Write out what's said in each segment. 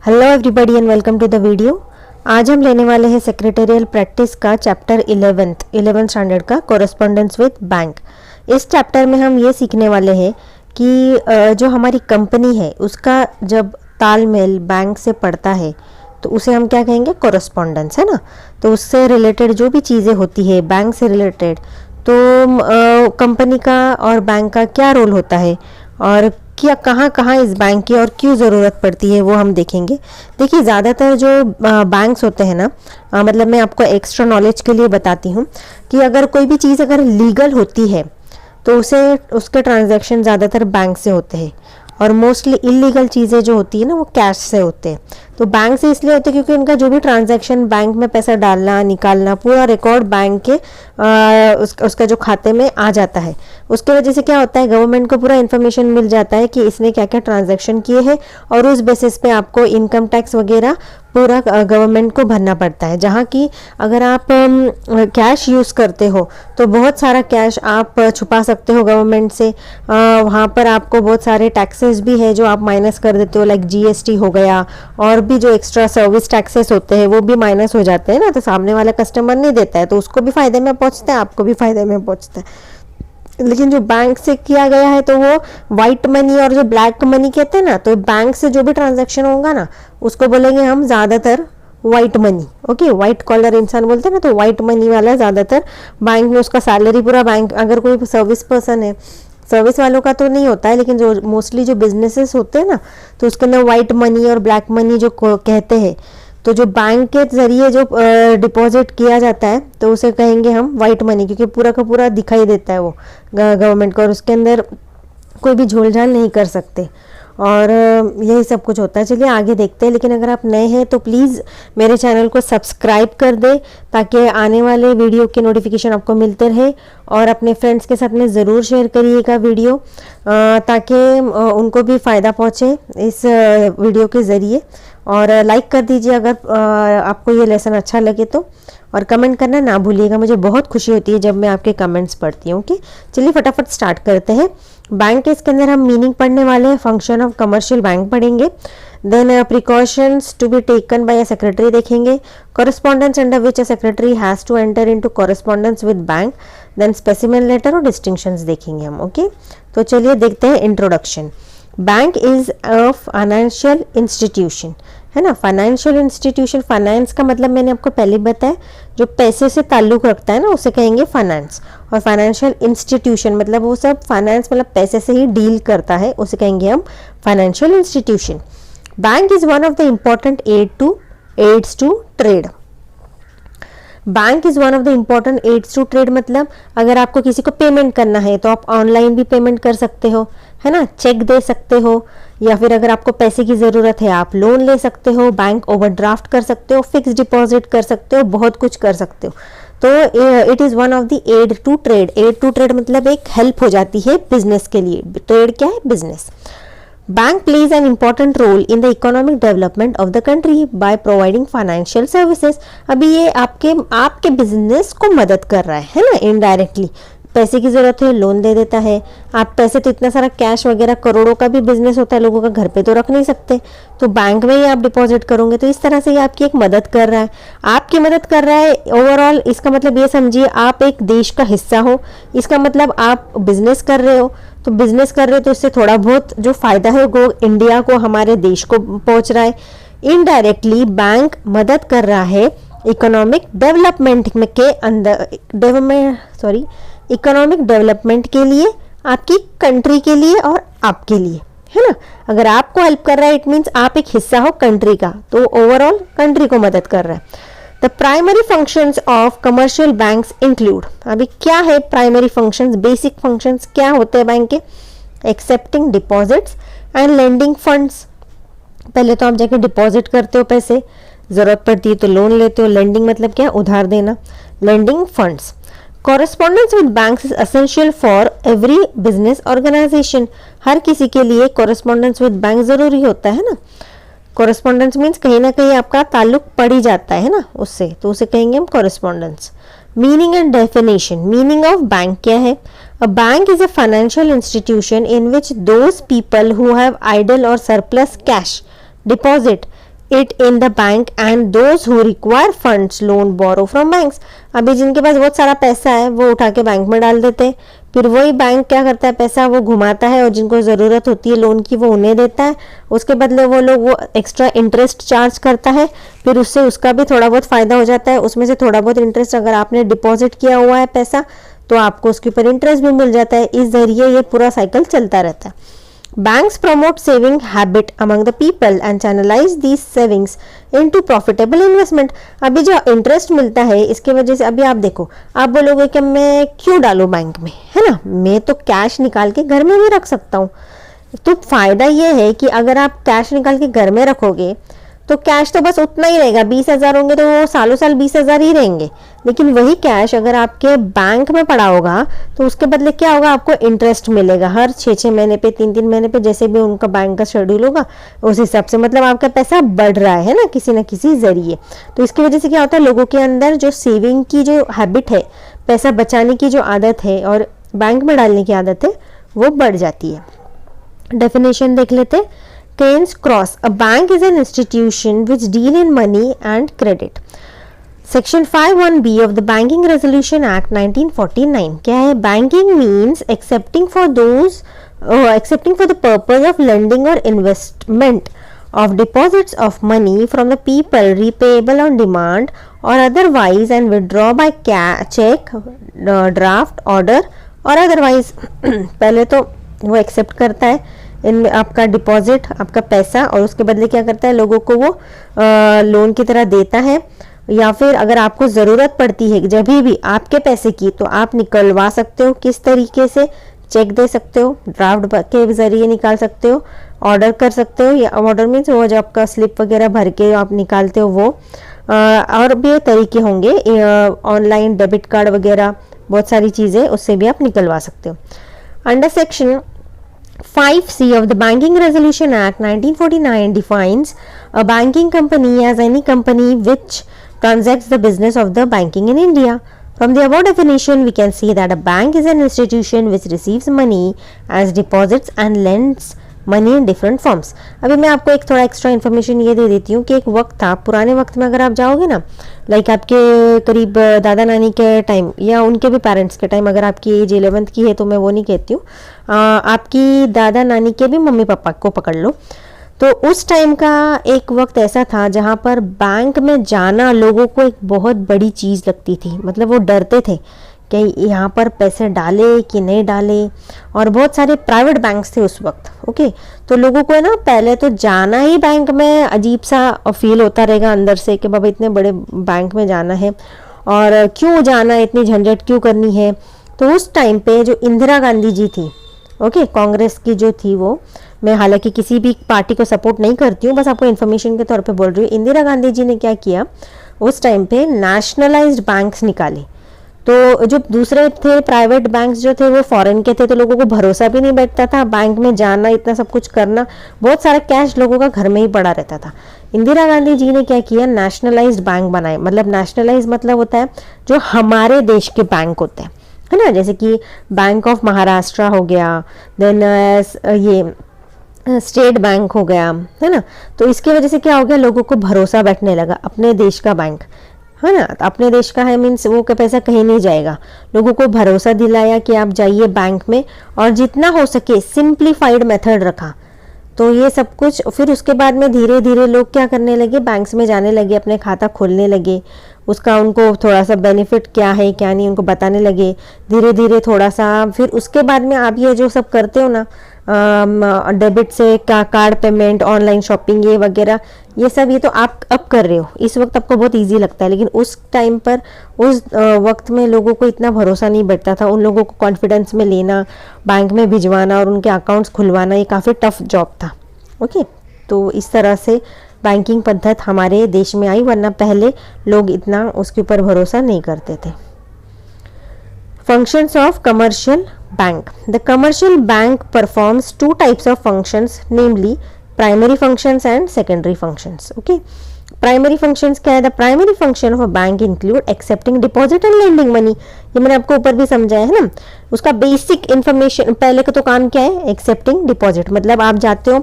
Hello everybody and welcome to the video. आज हम लेने वाले हैं सेक्रेटरियल प्रैक्टिस का चैप्टर 11th स्टैंडर्ड का कोरेस्पोंडेंस विद बैंक। इस चैप्टर में हम ये सीखने वाले हैं कि जो हमारी कंपनी है उसका जब तालमेल बैंक से पड़ता है तो उसे हम क्या कहेंगे, कोरेस्पोंडेंस, है ना। तो उससे रिलेटेड जो भी चीज़ें होती है बैंक से रिलेटेड, तो कंपनी का और बैंक का क्या रोल होता है और क्या कहाँ कहाँ इस बैंक की और क्यों ज़रूरत पड़ती है वो हम देखेंगे। देखिए, ज़्यादातर जो बैंक्स होते हैं ना, मतलब मैं आपको एक्स्ट्रा नॉलेज के लिए बताती हूँ कि अगर कोई भी चीज़ अगर लीगल होती है तो उसके ट्रांजैक्शन ज़्यादातर बैंक से होते हैं, और मोस्टली इलीगल चीज़ें जो होती है ना वो कैश से होते हैं। तो बैंक से इसलिए होते हैं क्योंकि उनका जो भी ट्रांजैक्शन, बैंक में पैसा डालना निकालना, पूरा रिकॉर्ड बैंक के उसका जो खाते में आ जाता है। उसके वजह से क्या होता है, गवर्नमेंट को पूरा इन्फॉर्मेशन मिल जाता है कि इसने क्या क्या ट्रांजैक्शन किए हैं, और उस बेसिस पे आपको इनकम टैक्स वगैरह पूरा गवर्नमेंट को भरना पड़ता है। जहाँ की अगर आप कैश यूज़ करते हो तो बहुत सारा कैश आप छुपा सकते हो गवर्नमेंट से। वहाँ पर आपको बहुत सारे टैक्सेस भी है जो आप माइनस कर देते हो, लाइक जीएसटी हो गया, और भी जो एक्स्ट्रा सर्विस टैक्सेस होते हैं वो भी माइनस हो जाते हैं ना। तो सामने वाला कस्टमर नहीं देता है तो उसको भी फायदे में पहुँचता है, आपको भी फायदे में पहुँचता है। लेकिन जो बैंक से किया गया है तो वो वाइट मनी और जो ब्लैक मनी कहते हैं ना, तो बैंक से जो भी ट्रांजैक्शन होगा ना उसको बोलेंगे हम ज़्यादातर white money. Okay, white collar इंसान बोलते हैं ना, तो वाइट मनी वाला ज़्यादातर बैंक में उसका सैलरी पूरा बैंक, अगर कोई सर्विस पर्सन है, सर्विस वालों का तो नहीं होता है, लेकिन जो मोस्टली जो बिजनेसेस होते हैं ना तो उसके अंदर वाइट मनी और ब्लैक मनी जो कहते हैं, तो जो बैंक के जरिए जो डिपॉजिट किया जाता है तो उसे कहेंगे हम वाइट मनी, क्योंकि पूरा का पूरा दिखाई देता है वो गवर्नमेंट को, और उसके अंदर कोई भी झोल झाल नहीं कर सकते। और यही सब कुछ होता है। चलिए आगे देखते हैं। लेकिन अगर आप नए हैं तो प्लीज़ मेरे चैनल को सब्सक्राइब कर दें ताकि आने वाले वीडियो के नोटिफिकेशन आपको मिलते रहे, और अपने फ्रेंड्स के साथ में ज़रूर शेयर करिएगा वीडियो, ताकि उनको भी फ़ायदा पहुँचे इस वीडियो के ज़रिए। और लाइक कर दीजिए अगर आपको ये लेसन अच्छा लगे तो, और कमेंट करना ना भूलिएगा, मुझे बहुत खुशी होती है जब मैं आपके कमेंट्स पढ़ती हूँ। ओके, चलिए फटाफट स्टार्ट करते हैं। बैंक के इसके अंदर हम मीनिंग पढ़ने वाले हैं, फंक्शन ऑफ कमर्शियल बैंक पढ़ेंगे, then precautions to be taken by a secretary देखेंगे, correspondence under which a secretary has to enter into correspondence with bank, then specimen letter और डिस्टिंक्शंस देखेंगे हम। ओके, तो चलिए देखते हैं introduction. Bank is a financial institution, है ना। फाइनेंशियल इंस्टीट्यूशन, फाइनेंस का मतलब मैंने आपको पहले बताया, जो पैसे से ताल्लुक रखता है ना उसे कहेंगे फाइनेंस, और फाइनेंशियल इंस्टीट्यूशन मतलब वो सब फाइनेंस मतलब पैसे से ही डील करता है, उसे कहेंगे हम financial institution. Bank is one of the important aids to trade. Bank is one of the important aids to trade मतलब अगर आपको किसी को पेमेंट करना है तो आप ऑनलाइन भी पेमेंट कर सकते हो, है ना, चेक दे सकते हो, या फिर अगर आपको पैसे की ज़रूरत है आप लोन ले सकते हो, बैंक ओवरड्राफ्ट कर सकते हो, फिक्स डिपॉजिट कर सकते हो, बहुत कुछ कर सकते हो। तो it is one of the aid to trade. Aid to trade मतलब एक हेल्प हो जाती है बिजनेस के लिए। ट्रेड क्या है? Business. Bank plays an important role in the economic development of the country by providing financial services। अभी ये आपके बिजनेस को मदद कर रहा है ना, इनडायरेक्टली। पैसे की ज़रूरत है, लोन दे देता है। आप पैसे तो इतना सारा कैश वगैरह करोड़ों का भी बिजनेस होता है लोगों का, घर पे तो रख नहीं सकते, तो बैंक में ही आप डिपॉजिट करोगे, तो इस तरह से ये आपकी एक मदद कर रहा है। आपकी मदद कर रहा है ओवरऑल, इसका मतलब ये समझिए आप एक देश का हिस्सा हो। इसका मतलब आप बिजनेस कर रहे हो, तो बिजनेस कर रहे हो तो इससे थोड़ा बहुत जो फायदा है वो इंडिया को, हमारे देश को पहुंच रहा है। इनडायरेक्टली बैंक मदद कर रहा है इकोनॉमिक डेवलपमेंट के अंदर, इकोनॉमिक डेवलपमेंट के लिए, आपकी कंट्री के लिए और आपके लिए, है ना। अगर आपको हेल्प कर रहा है इट मीन्स आप एक हिस्सा हो कंट्री का, तो ओवरऑल कंट्री को मदद कर रहा है। The primary functions of commercial banks include, अभी क्या है प्राइमरी फंक्शंस, बेसिक फंक्शंस क्या होते हैं बैंक के? Accepting deposits and lending funds. पहले तो आप जाके डिपॉजिट करते हो पैसे, ज़रूरत पड़ती है तो लोन लेते हो। लेंडिंग मतलब क्या? उधार देना। Lending funds. Correspondence with banks is essential for every business organisation. हर किसी के लिए कॉरेस्पॉन्डेंस विद बैंक ज़रूरी होता है ना। कॉरेस्पॉन्डेंस मीन्स कहीं ना कहीं आपका ताल्लुक पड़ ही जाता है ना उससे, तो उसे कहेंगे हम correspondence. Meaning and definition. Meaning of bank क्या है? A bank is a financial institution in which those people who have idle or surplus cash deposit it in the bank and those who require funds loan borrow from banks। अभी जिनके पास बहुत सारा पैसा है वो उठा के बैंक में डाल देते हैं, फिर वही बैंक क्या करता है, पैसा वो घुमाता है और जिनको ज़रूरत होती है लोन की वो उन्हें देता है, उसके बदले वो लोग वो एक्स्ट्रा इंटरेस्ट चार्ज करता है, फिर उससे उसका भी थोड़ा बहुत फ़ायदा हो जाता है। उसमें से थोड़ा बहुत इंटरेस्ट अगर आपने डिपॉजिट किया हुआ है पैसा तो आपको उसके ऊपर इंटरेस्ट भी मिल जाता है। इस जरिए ये पूरा साइकिल चलता रहता है। Banks promote saving habit among the people and channelize these savings into profitable investment। अभी जो इंटरेस्ट मिलता है इसके वजह से, अभी आप देखो, आप बोलोगे कि मैं क्यों डालूं बैंक में, है ना, मैं तो कैश निकाल के घर में भी रख सकता हूँ। तो फायदा ये है कि अगर आप कैश निकाल के घर में रखोगे तो कैश तो बस उतना ही रहेगा, 20,000 होंगे तो वो सालों साल 20,000 ही रहेंगे। लेकिन वही कैश अगर आपके बैंक में पड़ा होगा तो उसके बदले क्या होगा, आपको इंटरेस्ट मिलेगा हर 6-6 महीने पे, 3-3 महीने पे, जैसे भी उनका बैंक का शेड्यूल होगा उस हिसाब से। मतलब आपका पैसा बढ़ रहा है ना किसी न किसी जरिए। तो इसकी वजह से क्या होता है, लोगों के अंदर जो सेविंग की जो हैबिट है, पैसा बचाने की जो आदत है और बैंक में डालने की आदत है, वो बढ़ जाती है। डेफिनेशन देख लेते हैं। Keynes Cross, a bank is an institution which deal in money and credit। Section 51B of the Banking Resolution Act 1949 क्या है, banking means accepting for the purpose of lending or investment of deposits of money from the people repayable on demand or otherwise and withdraw by check, draft, order or otherwise। पहले तो वो accept करता है इनमें आपका deposit, आपका पैसा, और उसके बदले क्या करता है, लोगों को वो लोन की तरह देता है। या फिर अगर आपको ज़रूरत पड़ती है जब भी आपके पैसे की तो आप निकलवा सकते हो। किस तरीके से, चेक दे सकते हो, ड्राफ्ट के जरिए निकाल सकते हो, ऑर्डर कर सकते हो, या ऑर्डर मीन्स वो जब आपका स्लिप वगैरह भर के आप निकालते हो वो, और भी तरीके होंगे, ऑनलाइन डेबिट कार्ड वगैरह बहुत सारी चीज़ें, उससे भी आप निकलवा सकते हो। Under section 5C of the Banking Resolution Act 1949 defines a banking company as any company which transacts the business of the banking in India। From the above definition, we can see that a bank is an institution which receives money as deposits and lends money in different forms. अभी मैं आपको एक थोड़ा extra information ये दे देती हूँ कि एक वक्त था, पुराने वक्त में अगर आप जाओगे ना, लाइक आपके करीब दादा नानी के टाइम या उनके भी पेरेंट्स के टाइम, अगर आपकी एज 11th की है तो मैं वो नहीं कहती हूँ, आपकी दादा नानी के भी मम्मी पापा को पकड़ लो, तो उस टाइम का एक वक्त ऐसा था जहाँ पर बैंक में जाना लोगों को एक बहुत बड़ी चीज़ लगती थी। मतलब वो डरते थे कि यहाँ पर पैसे डाले कि नहीं डाले, और बहुत सारे प्राइवेट बैंक्स थे उस वक्त। ओके, तो लोगों को है ना पहले तो जाना ही बैंक में अजीब सा फील होता रहेगा अंदर से कि बाबा इतने बड़े बैंक में जाना है और क्यों जाना है, इतनी झंझट क्यों करनी है। तो उस टाइम पे जो इंदिरा गांधी जी थी, ओके, कांग्रेस की जो थी वो, मैं हालांकि किसी भी पार्टी को सपोर्ट नहीं करती हूँ, बस आपको इन्फॉर्मेशन के तौर पे बोल रही हूँ। इंदिरा गांधी जी ने क्या किया, उस टाइम पे नेशनलाइज्ड बैंक्स निकाले। तो जो दूसरे थे प्राइवेट बैंक्स जो थे वो फॉरेन के थे, तो लोगों को भरोसा भी नहीं बैठता था बैंक में जाना, इतना सब कुछ करना, बहुत सारा कैश लोगों का घर में ही पड़ा रहता था। इंदिरा गांधी जी ने क्या किया, नेशनलाइज्ड बैंक बनाए। मतलब नेशनलाइज मतलब होता है जो हमारे देश के बैंक होते हैं, है ना, जैसे कि बैंक ऑफ महाराष्ट्र हो गया, देन ये स्टेट बैंक हो गया, है ना। तो इसकी वजह से क्या हो गया, लोगों को भरोसा बैठने लगा अपने देश का बैंक, है ना। अपने देश का है मीन्स वो का पैसा कहीं नहीं जाएगा। लोगों को भरोसा दिलाया कि आप जाइए बैंक में, और जितना हो सके सिंप्लीफाइड मेथड रखा। तो ये सब कुछ फिर उसके बाद में धीरे धीरे लोग क्या करने लगे, बैंक्स में जाने लगे, अपने खाता खोलने लगे, उसका उनको थोड़ा सा बेनिफिट क्या है क्या नहीं उनको बताने लगे धीरे धीरे थोड़ा सा। फिर उसके बाद में आप ये जो सब करते हो ना, डेबिट से कार्ड पेमेंट, ऑनलाइन शॉपिंग, ये वगैरह, ये सब ये तो आप अब कर रहे हो, इस वक्त आपको बहुत इजी लगता है, लेकिन उस टाइम पर उस वक्त में लोगों को इतना भरोसा नहीं बैठता था। उन लोगों को कॉन्फिडेंस में लेना, बैंक में भिजवाना और उनके अकाउंट्स खुलवाना, ये काफ़ी टफ जॉब था। ओके, तो इस तरह से बैंकिंग पद्धत हमारे देश में आई, वरना पहले लोग इतना उसके ऊपर भरोसा नहीं करते थे। Functions of commercial bank. The commercial bank performs two types of functions, namely primary functions and secondary functions. Okay, primary functions क्या है? The primary function of a bank include accepting deposit and lending money. ये मैंने आपको ऊपर भी समझाया है ना। उसका बेसिक इंफॉर्मेशन पहले का तो काम क्या है? एक्सेप्टिंग डिपॉजिट, मतलब आप जाते हो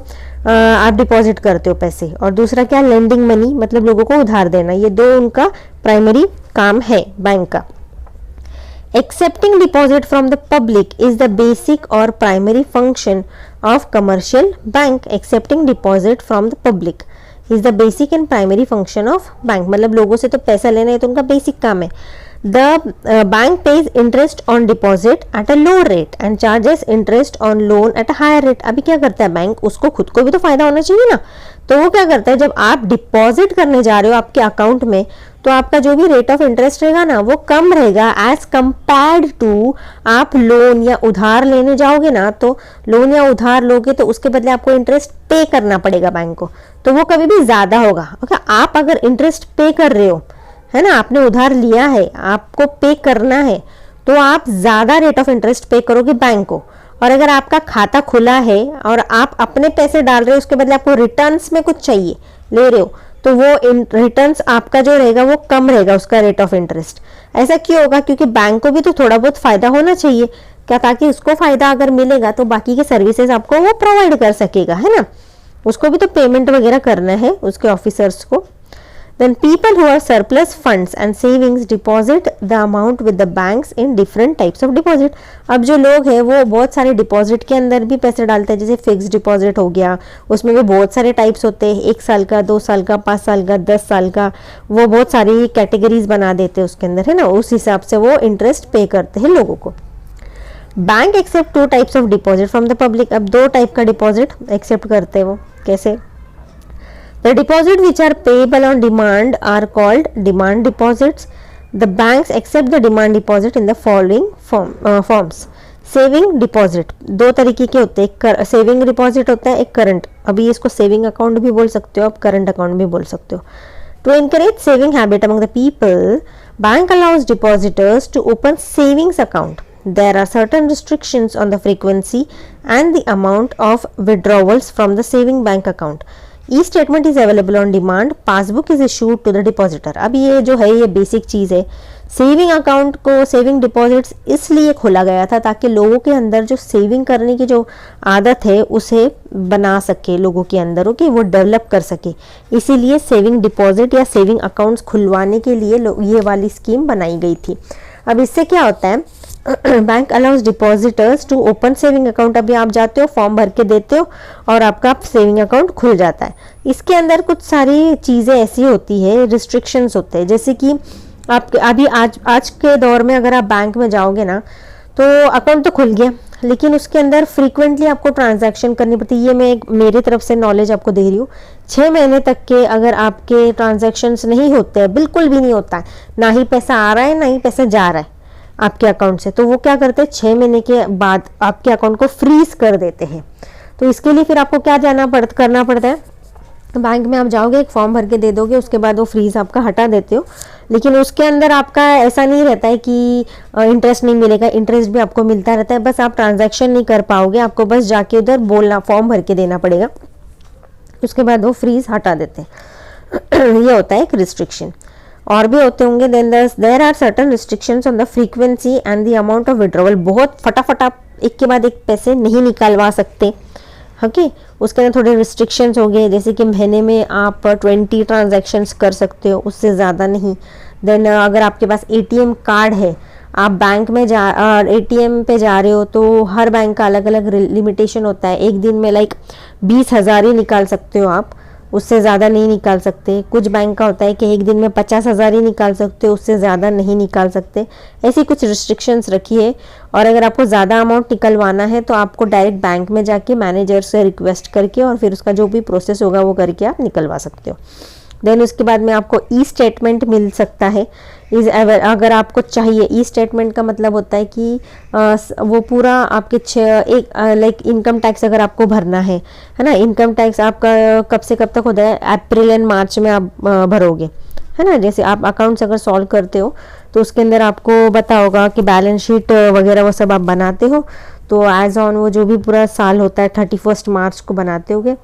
आप डिपॉजिट करते हो पैसे, और दूसरा क्या? लेंडिंग मनी, मतलब लोगों को उधार देना। ये दो उनका प्राइमरी काम है बैंक का। Accepting deposit from the public is the basic or primary function of commercial bank. Accepting deposit from the public is the basic and primary function of bank. मतलब लोगों से तो पैसा लेना है तो उनका बेसिक काम है। The bank pays interest on deposit at a low rate and charges interest on loan at a higher rate. अभी क्या करता है बैंक? उसको खुद को भी तो फायदा होना चाहिए ना, तो वो क्या करता है, जब आप डिपॉजिट करने जा रहे हो आपके अकाउंट में, तो आपका जो भी रेट ऑफ इंटरेस्ट रहेगा ना वो कम रहेगा एज कंपेयर्ड टू आप लोन या उधार लेने जाओगे ना, तो लोन या उधार लोगे तो उसके बदले आपको इंटरेस्ट पे करना पड़ेगा बैंक को, तो वो कभी भी ज्यादा होगा। ओके, आप अगर इंटरेस्ट पे कर रहे हो, है ना, आपने उधार लिया है, आपको पे करना है, तो आप ज्यादा रेट ऑफ इंटरेस्ट पे करोगे बैंक को। और अगर आपका खाता खुला है और आप अपने पैसे डाल रहे हो, उसके बदले आपको रिटर्न्स में कुछ चाहिए, ले रहे हो, तो वो रिटर्न्स आपका जो रहेगा वो कम रहेगा, उसका रेट ऑफ इंटरेस्ट। ऐसा क्यों होगा? क्योंकि बैंक को भी तो थोड़ा बहुत फायदा होना चाहिए क्या, ताकि उसको फायदा अगर मिलेगा तो बाकी के सर्विसेज आपको वो प्रोवाइड कर सकेगा, है ना। उसको भी तो पेमेंट वगैरह करना है उसके ऑफिसर्स को। Then people who are surplus funds and savings deposit the amount with the banks in different types of deposit. अब जो लोग हैं वो बहुत सारे डिपॉजिट के अंदर भी पैसे डालते हैं, जैसे फिक्स डिपॉजिट हो गया, उसमें भी बहुत सारे टाइप्स होते हैं, 1 साल का, 2 साल का, 5 साल का, 10 साल का, वो बहुत सारी कैटेगरीज बना देते हैं उसके अंदर, है ना। उस हिसाब से वो इंटरेस्ट पे करते हैं लोगों को। Bank accept 2 types of deposit from the public. अब 2 टाइप का डिपॉजिट एक्सेप्ट करते हैं वो, कैसे? The deposit which are payable on demand are called demand deposits. The banks accept the demand deposit in the following forms. Saving deposit 2 तरीके के होते हैं, एक सेविंग डिपॉजिट होता है, एक करंट। अभी इसको सेविंग अकाउंट भी बोल सकते हो, आप करंट अकाउंट भी बोल सकते हो। To encourage saving habit among the people, bank allows depositors to open savings account. There are certain restrictions on the frequency and the amount of withdrawals from the saving bank account. E-statement is available on demand. Passbook is issued to the depositor. अब ये जो है ये basic चीज़ है। Saving account को, saving deposits इसलिए खोला गया था ताकि लोगों के अंदर जो सेविंग करने की जो आदत है उसे बना सके, लोगों के अंदर कि वो डेवलप कर सके। इसीलिए सेविंग डिपॉजिट या सेविंग अकाउंट्स खुलवाने के लिए ये वाली स्कीम बनाई गई थी। अब इससे क्या होता है, bank allows depositors to open saving account. अभी आप जाते हो, फॉर्म भर के देते हो और आपका सेविंग अकाउंट खुल जाता है। इसके अंदर कुछ सारी चीज़ें ऐसी होती है, रिस्ट्रिक्शंस होते हैं, जैसे कि आप अभी आज के दौर में अगर आप बैंक में जाओगे ना, तो अकाउंट तो खुल गया, लेकिन उसके अंदर फ्रीक्वेंटली आपको ट्रांजैक्शन करनी पड़ती है। ये मैं मेरी तरफ से नॉलेज आपको दे रही हूँ। 6 महीने तक के अगर आपके ट्रांजैक्शंस नहीं होते हैं, बिल्कुल भी नहीं होता है, ना ही पैसा आ रहा है ना ही पैसा जा रहा है आपके अकाउंट से, तो वो क्या करते हैं, 6 महीने के बाद आपके अकाउंट को फ्रीज कर देते हैं। तो इसके लिए फिर आपको क्या करना पड़ता है, बैंक में आप जाओगे, एक फॉर्म भर के दे दोगे, उसके बाद वो फ्रीज आपका हटा देते हो। लेकिन उसके अंदर आपका ऐसा नहीं रहता है कि इंटरेस्ट नहीं मिलेगा, इंटरेस्ट भी आपको मिलता रहता है, बस आप ट्रांजैक्शन नहीं कर पाओगे, आपको बस जाके उधर बोलना, फॉर्म भर के देना पड़ेगा, उसके बाद वो फ्रीज हटा देते हैं। ये होता है एक रिस्ट्रिक्शन। और भी होते होंगे। Then there are certain restrictions on the frequency and the amount of withdrawal. बहुत फटाफट आप एक के बाद एक पैसे नहीं निकालवा सकते, ओके। उसके अंदर थोड़े रिस्ट्रिक्शंस हो गए, जैसे कि महीने में आप 20 ट्रांजैक्शंस कर सकते हो, उससे ज़्यादा नहीं। देन अगर आपके पास एटीएम कार्ड है, आप बैंक में एटीएम पे जा रहे हो, तो हर बैंक का अलग अलग लिमिटेशन होता है। एक दिन में 20,000 ही निकाल सकते हो आप, उससे ज़्यादा नहीं निकाल सकते। कुछ बैंक का होता है कि एक दिन में 50,000 ही निकाल सकते हो, उससे ज़्यादा नहीं निकाल सकते। ऐसी कुछ रिस्ट्रिक्शंस रखी है। और अगर आपको ज़्यादा अमाउंट निकलवाना है तो आपको डायरेक्ट बैंक में जाके मैनेजर से रिक्वेस्ट करके और फिर उसका जो भी प्रोसेस होगा वो करके आप निकलवा सकते हो। देन उसके बाद में आपको ई स्टेटमेंट मिल सकता है अगर आपको चाहिए। ई स्टेटमेंट का मतलब होता है कि वो पूरा आपके इनकम टैक्स अगर आपको भरना है ना, इनकम टैक्स आपका कब से कब तक होता है, अप्रैल एंड मार्च में आप भरोगे, है ना। जैसे आप अकाउंट्स अगर सॉल्व करते हो तो उसके अंदर आपको पता होगा कि बैलेंस शीट वगैरह वो सब आप बनाते हो, तो एज ऑन वो जो भी पूरा साल होता है 31 मार्च को बनाते होगे।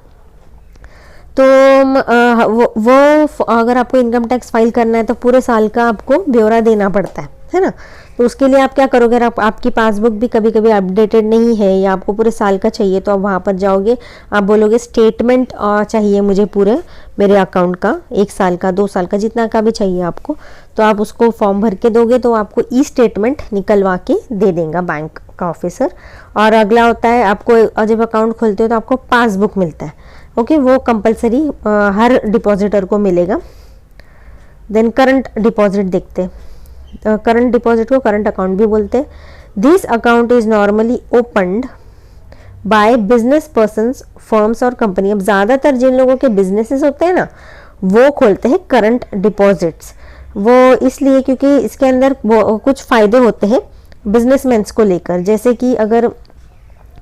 तो वो अगर आपको इनकम टैक्स फाइल करना है तो पूरे साल का आपको ब्यौरा देना पड़ता है ना। तो उसके लिए आप क्या करोगे, अगर आपकी पासबुक भी कभी कभी अपडेटेड नहीं है या आपको पूरे साल का चाहिए, तो आप वहाँ पर जाओगे, आप बोलोगे स्टेटमेंट चाहिए मुझे पूरे मेरे अकाउंट का, 1 साल का 2 साल का जितना का भी चाहिए आपको, तो आप उसको फॉर्म भर के दोगे तो आपको ई स्टेटमेंट निकलवा के दे देगा बैंक का ऑफिसर। और अगला होता है आपको जब अकाउंट खोलते हो तो आपको पासबुक मिलता है, ओके, वो कंपलसरी हर डिपॉजिटर को मिलेगा। देन करंट डिपॉजिट देखते हैं, करंट डिपॉजिट को करंट अकाउंट भी बोलते हैं। This account is normally opened by business persons, firms और कंपनी। अब ज़्यादातर जिन लोगों के बिजनेसेस होते हैं ना, वो खोलते हैं करंट डिपॉजिट्स। वो इसलिए क्योंकि इसके अंदर कुछ फ़ायदे होते हैं बिजनेसमैन्स को लेकर, जैसे कि अगर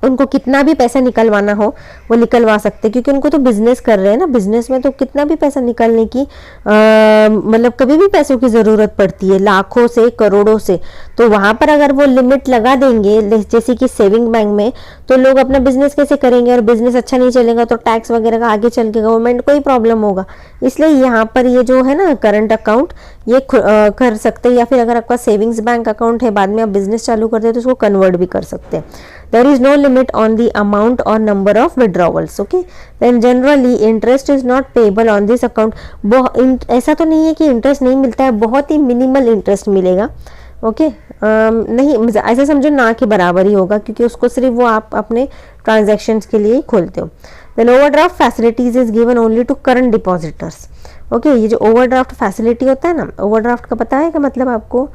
उनको कितना भी पैसा निकलवाना हो वो निकलवा सकते, क्योंकि उनको तो बिजनेस कर रहे हैं ना, बिजनेस में तो कितना भी पैसा निकालने की मतलब कभी भी पैसों की ज़रूरत पड़ती है, लाखों से करोड़ों से। तो वहाँ पर अगर वो लिमिट लगा देंगे जैसे कि सेविंग बैंक में, तो लोग अपना बिजनेस कैसे करेंगे, और बिजनेस अच्छा नहीं चलेगा तो टैक्स वगैरह का आगे चल के गवर्नमेंट को ही प्रॉब्लम होगा। इसलिए यहाँ पर ये जो है ना करंट अकाउंट ये कर सकते हैं, या फिर अगर आपका सेविंग्स बैंक अकाउंट है, बाद में आप बिजनेस चालू करते हैं तो उसको कन्वर्ट भी कर सकते हैं। There is no limit on the amount or number of withdrawals. Okay, then generally interest is not payable on this account. ऐसा तो नहीं है कि इंटरेस्ट नहीं मिलता है, बहुत ही मिनिमल इंटरेस्ट मिलेगा। ओके, नहीं ऐसा समझो ना के बराबर ही होगा, क्योंकि उसको सिर्फ वो आप अपने ट्रांजैक्शंस के लिए ही खोलते हो। Then overdraft facilities is given only to current depositors. Okay, ये जो ओवरड्राफ्ट फैसिलिटी होता है ना, ओवरड्राफ्ट का पता है का मतलब आपको,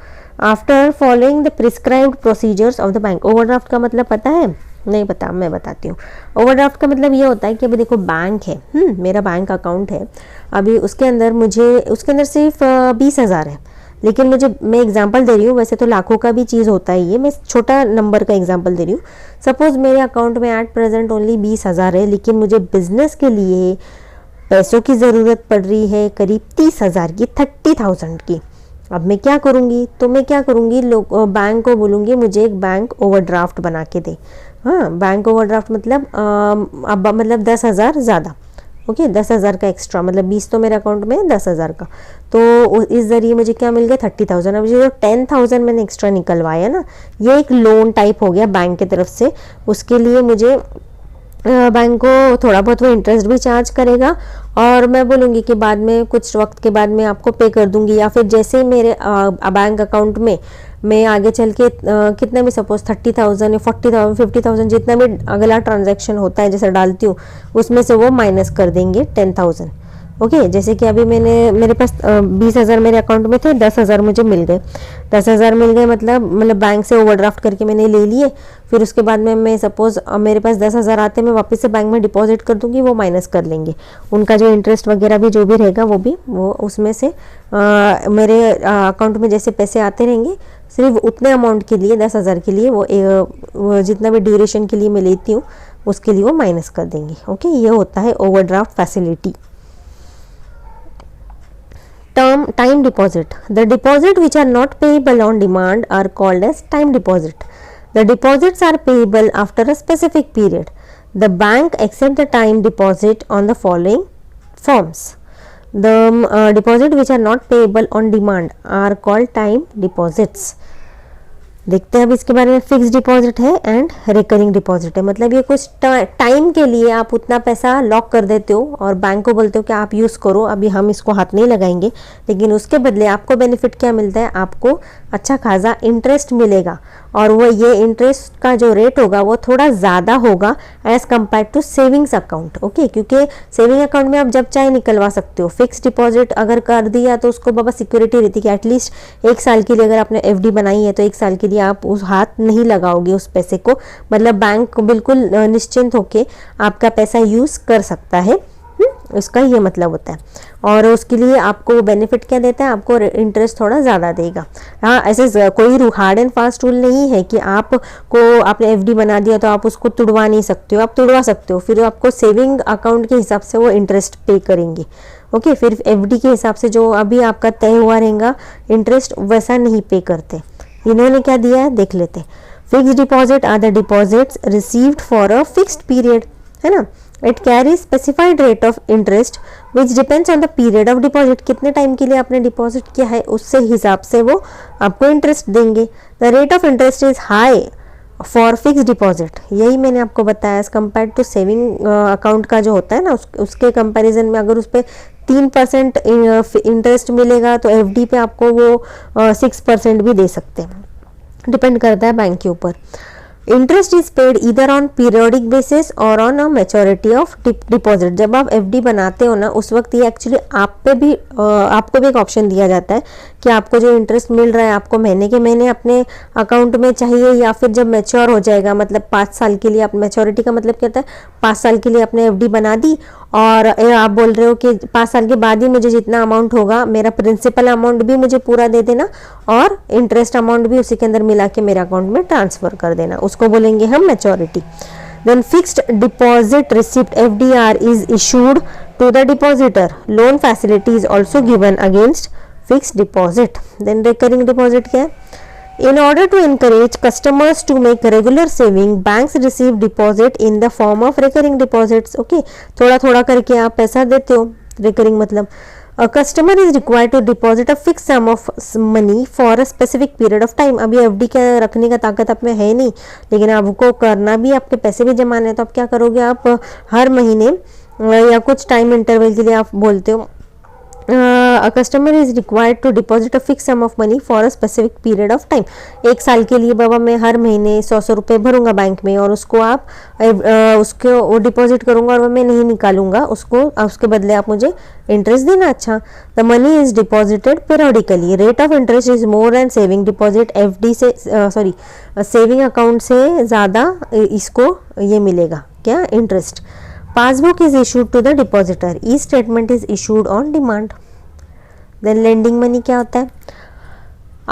after following the prescribed procedures of the bank. Overdraft का मतलब पता है? नहीं पता, मैं बताती हूँ। ओवरड्राफ्ट का मतलब ये होता है कि अभी देखो बैंक है, मेरा बैंक अकाउंट है, अभी उसके अंदर सिर्फ 20,000 है, लेकिन मैं एग्जांपल दे रही हूँ, वैसे तो लाखों का भी चीज़ होता है ये, मैं छोटा नंबर का एग्जांपल दे रही हूँ। सपोज मेरे अकाउंट में एट प्रेजेंट ओनली 20,000 है, लेकिन मुझे बिजनेस के लिए पैसों की ज़रूरत पड़ रही है करीब 30,000 की, 30,000 की। अब मैं क्या करूँगी, तो मैं क्या करूँगी, बैंक को बोलूँगी मुझे एक बैंक ओवरड्राफ्ट बना के दे। हाँ, बैंक ओवरड्राफ्ट मतलब अब मतलब 10,000 ज़्यादा, ओके, 10,000 का एक्स्ट्रा, मतलब 20 तो मेरे अकाउंट में है, 10,000 का, तो इस ज़रिए मुझे क्या मिल गया 30,000। अब जो 10,000 मैंने एक्स्ट्रा निकलवाया ना, ये एक लोन टाइप हो गया बैंक की तरफ से। उसके लिए मुझे बैंक को थोड़ा बहुत वो इंटरेस्ट भी चार्ज करेगा, और मैं बोलूँगी कि बाद में कुछ वक्त के बाद मैं आपको पे कर दूंगी, या फिर जैसे मेरे बैंक अकाउंट में मैं आगे चल के कितना भी सपोज 30,000 या 40,000 50,000 जितना भी अगला ट्रांजैक्शन होता है जैसे डालती हूँ, उसमें से वो माइनस कर देंगे 10,000। ओके, जैसे कि अभी मेरे पास 20,000 मेरे अकाउंट में थे, 10,000 मुझे मिल गए। 10,000 मिल गए मतलब बैंक से ओवरड्राफ्ट करके मैंने ले लिए, फिर उसके बाद में मैं सपोज मेरे पास 10,000 आते मैं वापस से बैंक में डिपॉजिट कर दूंगी, वो माइनस कर लेंगे उनका जो इंटरेस्ट वगैरह भी जो भी रहेगा, वो उसमें से मेरे अकाउंट में जैसे पैसे आते रहेंगे, सिर्फ उतने अमाउंट के लिए 10,000 के लिए वो जितना भी ड्यूरेशन के लिए मैं लेती हूँ उसके लिए वो माइनस कर देंगे। ओके, ये होता है overdraft facility. Time deposit. The deposit which are not payable on demand are called as time deposit. The deposits are payable after a specific period. The bank accepts the time deposit on the following forms. The deposit which are not payable on demand are called time deposits. देखते हैं अब इसके बारे में। Fix deposit है and recurring deposit है, मतलब ये कुछ टाइम के लिए आप उतना पैसा लॉक कर देते हो और बैंक को बोलते हो कि आप यूज़ करो, अभी हम इसको हाथ नहीं लगाएंगे, लेकिन उसके बदले आपको बेनिफिट क्या मिलता है, आपको अच्छा खासा इंटरेस्ट मिलेगा, और वो ये इंटरेस्ट का जो रेट होगा वो थोड़ा ज़्यादा होगा as compare to savings account. Okay, क्योंकि सेविंग अकाउंट में आप जब चाहे निकलवा सकते हो, फिक्स डिपॉजिट अगर कर दिया तो उसको बाबा सिक्योरिटी रहती है कि एटलीस्ट 1 साल के लिए अगर आपने FD बनाई है तो 1 साल के लिए आप उस हाथ नहीं लगाओगे उस पैसे को, मतलब बैंक बिल्कुल निश्चिंत होके आपका पैसा यूज़ कर सकता है। उसका ये मतलब होता है, और उसके लिए आपको बेनिफिट क्या देता है, आपको इंटरेस्ट थोड़ा ज़्यादा देगा। हाँ, ऐसे कोई हार्ड एंड फास्ट रूल नहीं है कि आपने FD बना दिया तो आप उसको तुड़वा नहीं सकते हो, आप तुड़वा सकते हो, फिर आपको सेविंग अकाउंट के हिसाब से वो इंटरेस्ट पे करेंगे। ओके, फिर FD के हिसाब से जो अभी आपका तय हुआ रहेगा इंटरेस्ट वैसा नहीं पे करते। इन्होंने क्या दिया है देख लेते हैं। Fix deposit are the deposits received for a fixed period, है ना, it carry specified rate of interest which depends on the period of deposit, कितने टाइम के लिए आपने डिपॉजिट किया है उससे हिसाब से वो आपको इंटरेस्ट देंगे। The rate of interest is high for fix deposit, यही मैंने आपको बताया as compare to saving account का जो होता है ना उसके कंपैरिजन में अगर उस पर 3% इंटरेस्ट मिलेगा तो एफडी पे आपको वो 6% भी दे सकते हैं, डिपेंड करता है बैंक के ऊपर। इंटरेस्ट इज पेड इधर ऑन पीरियोडिक बेसिस और on a maturity of deposit. जब आप एफडी बनाते हो ना उस वक्त ये एक्चुअली आपको भी एक ऑप्शन दिया जाता है कि आपको जो इंटरेस्ट मिल रहा है आपको महीने के महीने अपने अकाउंट में चाहिए या फिर जब मैच्योर हो जाएगा, मतलब 5 साल के लिए आप, मैच्योरिटी का मतलब क्या होता है 5 साल के लिए आपने एफडी बना दी और आप बोल रहे हो कि 5 साल के बाद ही मुझे जितना अमाउंट होगा मेरा प्रिंसिपल अमाउंट भी मुझे पूरा दे देना और इंटरेस्ट अमाउंट भी उसी के अंदर मिला के मेरे अकाउंट में ट्रांसफर कर देना, उसको बोलेंगे हम maturity. Then fixed deposit receipt FDR is issued to the depositor, loan facility is also given against fixed deposit. Then recurring deposit क्या है? In order to encourage customers to make regular saving, banks receive deposit in the form of recurring deposits. Okay, थोड़ा थोड़ा करके आप पैसा देते हो, recurring मतलब a customer is required to deposit a fixed sum of money for a specific period of time। अभी FD का रखने का ताकत आप में है नहीं, लेकिन आपको करना भी, आपके पैसे भी जमाने हैं, तो आप क्या करोगे, आप हर महीने या कुछ टाइम इंटरवल के लिए आप बोलते हो a customer is required to deposit a fixed sum of money for a specific period of time। 1 साल के लिए बाबा मैं हर महीने 100 रुपये भरूंगा बैंक में और उसको आप उसको वो डिपॉजिट करूंगा और मैं नहीं निकालूंगा उसको, उसके बदले आप मुझे इंटरेस्ट देना। अच्छा, the money is deposited periodically, rate of interest is more than saving deposit, FD से सेविंग अकाउंट से ज़्यादा इसको ये मिलेगा क्या, interest. Passbook is issued to the depositor, each statement is issued on demand। Then lending money क्या होता है?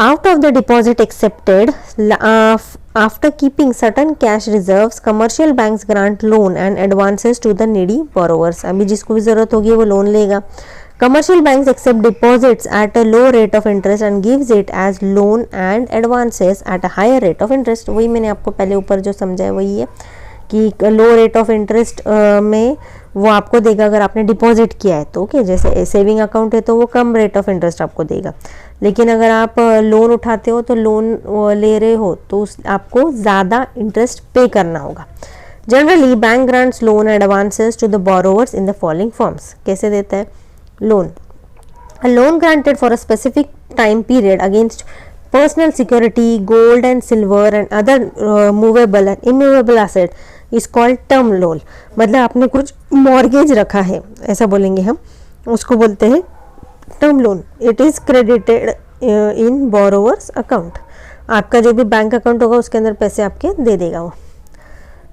Out of the deposit accepted, after keeping certain cash reserves, commercial banks grant loan and advances to the needy borrowers। अभी जिसको भी जरूरत होगी वो loan लेगा। Commercial banks accept deposits at a low rate of interest and gives it as loan and advances at a higher rate of interest। वही मैंने आपको पहले ऊपर जो समझाया वही है कि लो रेट ऑफ इंटरेस्ट में वो आपको देगा अगर आपने डिपॉजिट किया है तो। ओके, जैसे सेविंग अकाउंट है तो वो कम रेट ऑफ इंटरेस्ट आपको देगा, लेकिन अगर आप लोन उठाते हो तो लोन ले रहे हो तो आपको ज़्यादा इंटरेस्ट पे करना होगा। Generally bank grants loan advances to the borrowers in the following forms. कैसे देता है loan? A loan granted for a specific time period against personal security, gold and silver and other movable and immovable asset is called term loan. मतलब आपने कुछ mortgage रखा है ऐसा बोलेंगे हम, उसको बोलते हैं term loan. It is credited in borrowers account, आपका जो भी बैंक अकाउंट होगा उसके अंदर पैसे आपके दे देगा, वो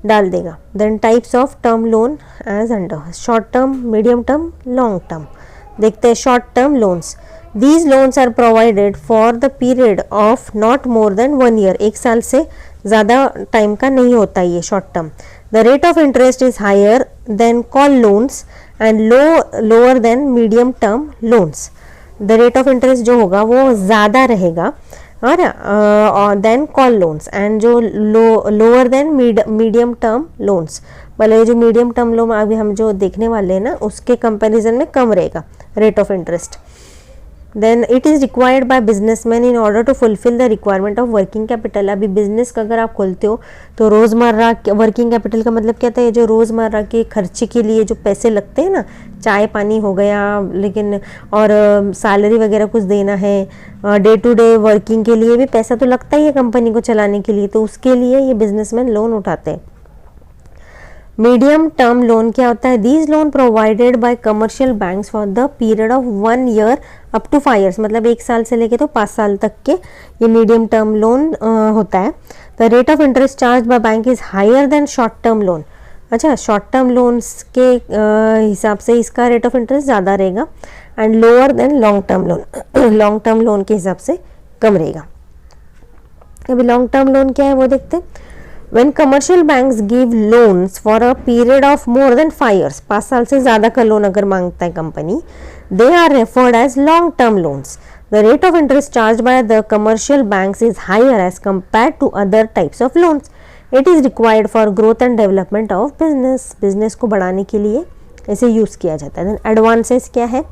डाल देगा। Then types of term loan as under, short term, medium term, long term. देखते हैं short term loans. These loans are provided for the period of not more than 1 year। 1 साल से ज़्यादा टाइम का नहीं होता ये short term. The rate of interest is higher than call loans and lower than medium term loans। The rate of interest जो होगा वो ज़्यादा रहेगा और देन कॉल लोन्स एंड जो lower than medium term loans, मतलब जो मीडियम टर्म लोन अभी हम जो देखने वाले हैं ना उसके कंपैरिजन में कम रहेगा rate of interest. Then it is required by businessman in order to fulfil the requirement of working capital. अभी बिजनेस का अगर आप खोलते हो तो रोज़मर्रा वर्किंग कैपिटल का मतलब क्या था, ये जो रोज़मर्रा के खर्चे के लिए जो पैसे लगते हैं ना, चाय पानी हो गया, लेकिन और सैलरी वगैरह कुछ देना है, डे टू डे वर्किंग के लिए भी पैसा तो लगता ही है कंपनी को चलाने के लिए, तो उसके लिए ये बिजनेसमैन लोन उठाते हैं। मीडियम टर्म लोन क्या होता है? These loan provided by commercial banks for the period of 1 year up to 5 years, मतलब 1 साल से लेके तो 5 साल तक के ये मीडियम टर्म लोन होता है। The rate of interest charge by bank is higher than short term loan. अच्छा, शॉर्ट टर्म लोन्स के हिसाब से इसका रेट ऑफ इंटरेस्ट ज़्यादा रहेगा and lower than long term loan. Long term loan के हिसाब से कम रहेगा। अभी लॉन्ग टर्म लोन क्या है वो देखते हैं। When commercial banks give loans for a period of more than 5 years, 5 साल से ज़्यादा का लोन अगर मांगता है company, they are referred as long term loans। The rate of interest charged by the commercial banks is higher as compared to other types of loans। It is required for growth and development of business, business को बढ़ाने के लिए इसे use किया जाता है। Then advances क्या है?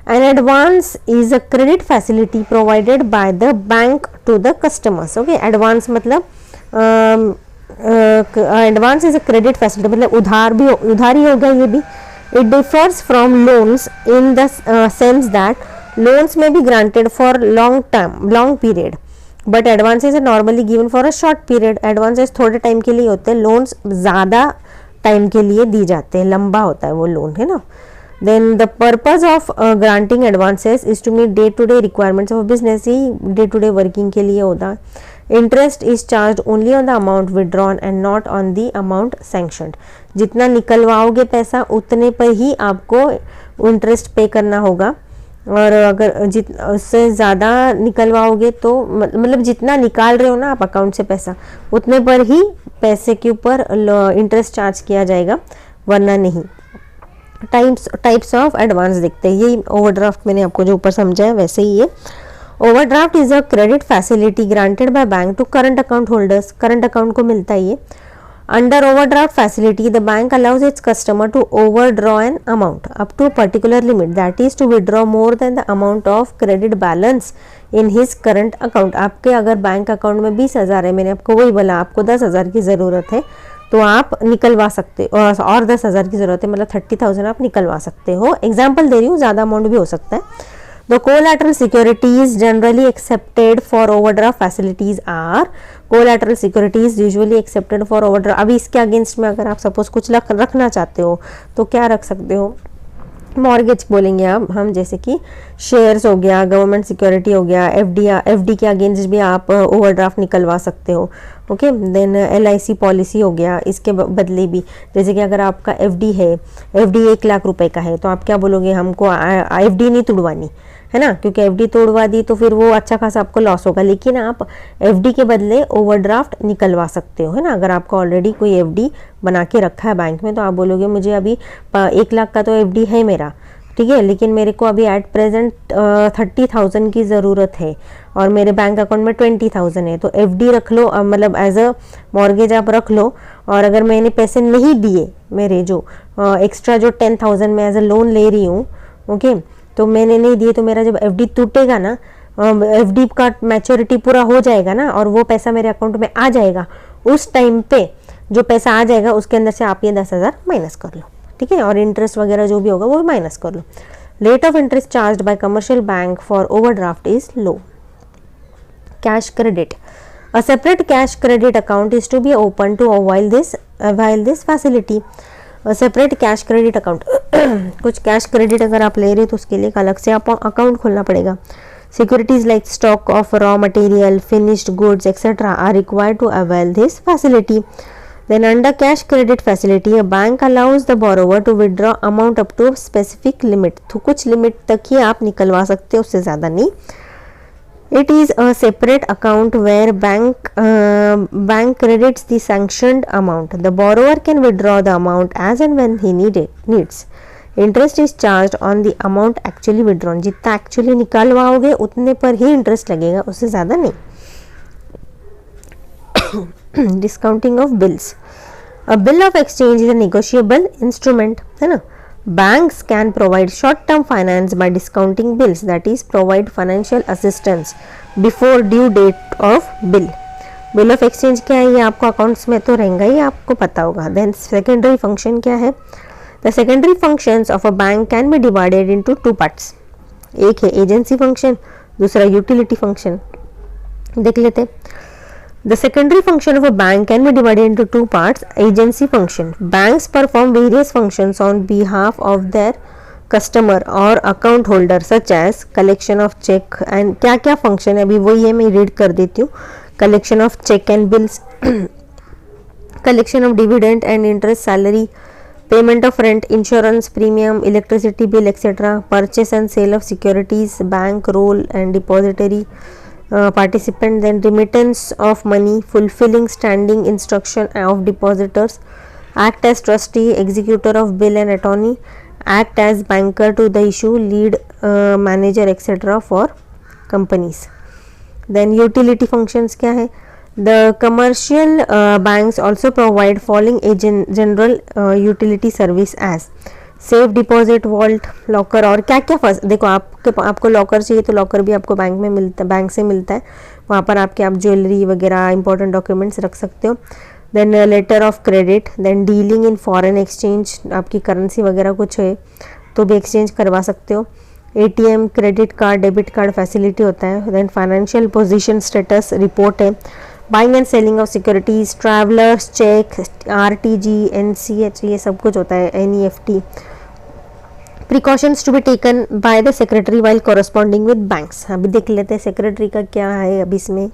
An advance is a credit facility provided by the bank to the customers. Okay, advance मतलब advance is a credit facility, मतलब उधारी हो गया ये भी। It differs from loans in the sense that loans may be granted for long period but advances are normally given for a short period। advances थोड़े time के लिए होते हैं, loans ज़्यादा टाइम के लिए दी जाते हैं, लंबा होता है वो लोन, है ना। then the purpose of granting advances is to meet day to day requirements of business, he day to day working के लिए होता है। interest is charged only on the amount withdrawn and not on the amount sanctioned। जितना निकलवाओगे पैसा उतने पर ही आपको interest pay करना होगा, और अगर उससे ज़्यादा निकलवाओगे तो मतलब जितना निकाल रहे हो ना आप अकाउंट से पैसा, उतने पर ही पैसे के ऊपर इंटरेस्ट चार्ज किया जाएगा, वरना नहीं। टाइप्स ऑफ एडवांस देखते हैं। यही ओवरड्राफ्ट मैंने आपको जो ऊपर समझा है वैसे ही है। Overdraft is a credit facility granted by bank to current account holders, current account को मिलता है ये। Under overdraft facility, the bank allows its customer to overdraw an amount up to a particular limit, that is to withdraw more than the amount of credit balance in his current account। आपके अगर bank account में 20,000 है, मैंने आपको वही बोला, आपको 10,000 की ज़रूरत है तो आप निकलवा सकते हो, और 10,000 की ज़रूरत है मतलब 30,000 आप निकलवा सकते हो। एग्जाम्पल दे रही हूँ, ज़्यादा अमाउंट भी हो सकता है। The collateral securities generally accepted for overdraft facilities are, collateral securities usually accepted for overdraft। अभी इसके अगेंस्ट में अगर आप सपोज कुछ रखना चाहते हो तो क्या रख सकते हो? मॉर्गेज बोलेंगे अब हम, जैसे कि शेयर्स हो गया, गवर्नमेंट सिक्योरिटी हो गया, एफडी के अगेंस्ट भी आप ओवरड्राफ्ट निकलवा सकते हो। ओके, देन LIC पॉलिसी हो गया, इसके बदले भी, जैसे कि अगर आपका एफडी है, एफडी 1 लाख रुपए का है, तो आप क्या बोलोगे, हमको एफडी नहीं तोड़वानी है ना, क्योंकि एफडी तोड़वा दी तो फिर वो अच्छा खासा आपको लॉस होगा। लेकिन आप एफडी के बदले ओवरड्राफ्ट निकलवा सकते हो, है ना। अगर आपका ऑलरेडी कोई एफडी बना के रखा है बैंक में, तो आप बोलोगे मुझे अभी 1 लाख का तो एफडी है मेरा, ठीक है, लेकिन मेरे को अभी एट प्रेजेंट 30,000 की ज़रूरत है और मेरे बैंक अकाउंट में 20,000 है, तो एफडी रख लो, मतलब एज अ मॉर्गेज आप रख लो। और अगर मैंने पैसे नहीं दिए, मेरे जो एक्स्ट्रा जो 10,000 में एज अ लोन ले रही हूँ, ओके, तो मैंने नहीं दिए, तो मेरा जब एफडी टूटेगा ना, एफडी का मैच्योरिटी पूरा हो जाएगा ना, और वो पैसा मेरे अकाउंट में आ जाएगा, उस टाइम पे जो पैसा आ जाएगा उसके अंदर से आप ये 10,000 माइनस कर लो, ठीक है, और इंटरेस्ट वगैरह जो भी होगा वो माइनस कर लो। Rate of interest charge by commercial bank for overdraft is low. Cash credit, a separate cash credit account is to be open to avail this facility. Separate cash credit account, कुछ cash credit अगर आप ले रहे हो तो उसके लिए अलग से आप अकाउंट खोलना पड़ेगा। Securities like stock of raw material, finished goods etcetera are required to avail this facility. Then under cash credit facility, a bank allows the borrower to withdraw amount up to a specific limit। तो कुछ limit तक ही आप निकलवा सकते हो, उससे ज़्यादा नहीं। It is a separate account where bank credits the sanctioned amount। The borrower can withdraw the amount as and when he needs। Interest is charged on the amount actually withdrawn। जितना actually निकलवाओगे उतने पर ही interest लगेगा, उससे ज़्यादा नहीं। Discounting of bills, a bill of exchange is a negotiable instrument, है ना। Banks can provide short-term finance by discounting bills, that is provide financial assistance before due date of bill। Bill of exchange क्या है, ये आपको accounts में तो रहेगा ही, आपको पता होगा। Then secondary function क्या है? The secondary functions of a bank can be divided into 2 parts। एक है एजेंसी फंक्शन, दूसरा यूटिलिटी फंक्शन। देख लेते हैं। The secondary function of a bank can be divided into 2 parts। Agency function, banks perform various functions on behalf of their customer or account holder such as collection of check and क्या क्या function है अभी वही है, मैं read कर देती हूँ। collection of check and bills, collection of dividend and interest, salary, payment of rent, insurance premium, electricity bill etc., purchase and sale of securities, bank role and depository participant, then remittance of money, fulfilling standing instruction of depositors, act as trustee, executor of bill and attorney, act as banker to the issue, lead manager etc. for companies। then utility functions क्या है? The commercial banks also provide following general utility service as safe deposit, vault, locker और क्या क्या देखो आपको locker चाहिए तो locker भी आपको बैंक में मिलता है, बैंक से मिलता है। वहाँ पर आपके आप ज्वेलरी वगैरह इंपॉर्टेंट डॉक्यूमेंट्स रख सकते हो। Then letter of credit, then dealing in foreign exchange, आपकी करेंसी वगैरह कुछ है तो भी एक्सचेंज करवा सकते हो। ATM, credit card, debit card facility होता है। Then financial position status report है। Buying and selling of securities, travellers cheque, RTG, NCH, ये सब कुछ होता है, NEFT. Precautions to be taken by the secretary while corresponding with banks. अभी देख लेते हैं सेक्रेटरी का क्या है अभी इसमें।